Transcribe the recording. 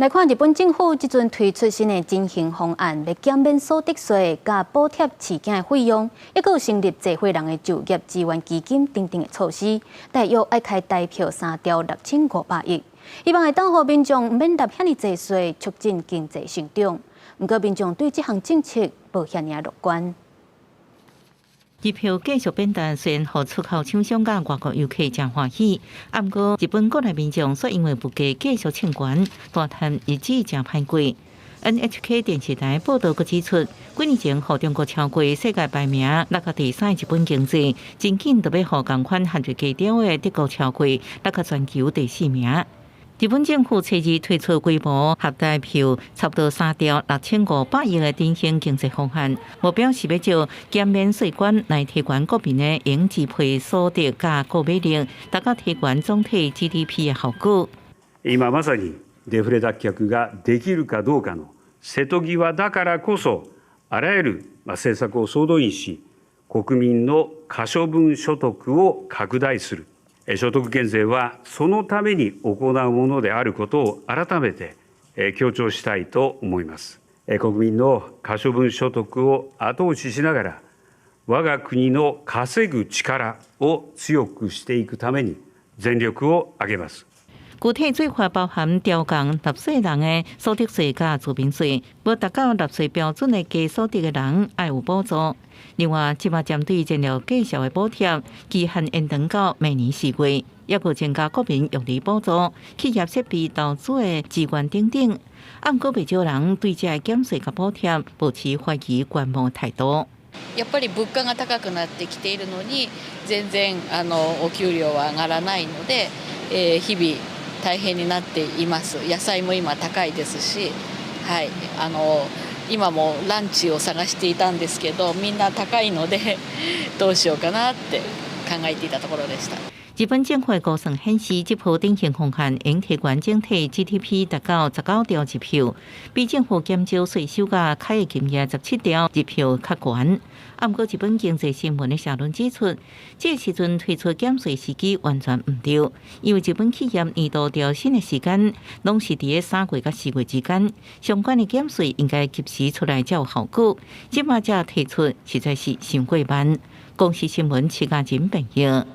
来看日本政府即阵推出新的振兴方案，要减免所得税、加补贴饲囝的费用，抑佫有成立社会人的就业支援基金等等的措施，大约爱开大票3兆6500亿，希望会当互民众免纳遐尼济税，促进经济成长。不过，民众对这项政策无遐尔乐观。日票继续变淡，虽然互出口厂商甲外国游客真欢喜，不过日本国内民众却因为物价继续冲悬，大摊日子真歹过。NHK 电视台报道，佮指出，几年前互中国超过世界排名6个第3的日本经济，真紧就要互同款限制低调的德国超过6个全球第4名。日本政府初二推出规模合大票差不多3兆6500亿的振兴经济方案，目标是要就减免税关来提高国民的应支配所得加购买力，达到提高总体 GDP 的效果。今まさにデフレ脱却ができるかどうかの瀬戸際だからこそ、あらゆる政策を総動員し、国民の可処分所得を拡大する。所得減税はそのために行うものであることを改めて強調したいと思います。国民の可処分所得を後押ししながら、我が国の稼ぐ力を強くしていくために全力を挙げます。具体做法包含调降纳税人的所得税加住民税，无达到纳税标准的低所得的人要有补助。另外，即马针对燃料价格的补贴期限延长到明年4月，也有增加国民用力补助、企业设备投资的资源等等。不过，不少人对这减税甲补貼保持怀疑观望態度。やっぱり物価が高くなってきているのに、全然お給料は上がらないので、日々大変になっています。野菜も今高いですし、はい、今もランチを探していたんですけど、みんな高いのでどうしようかなって考えていたところでした。日本政府的估算显示，这波振兴方案应提高整体 GDP 达到19兆日票，比政府减少税收甲开业金额17兆日票较悬。不过，日本经济新闻的社论指出，这时阵推出减税时机完全唔对，因为日本企业年度调薪的时间拢是伫个3月甲4月之间，相关的减税应该及时出来才有效果。即马才提出，实在是伤过慢。公视新闻徐家珍报道。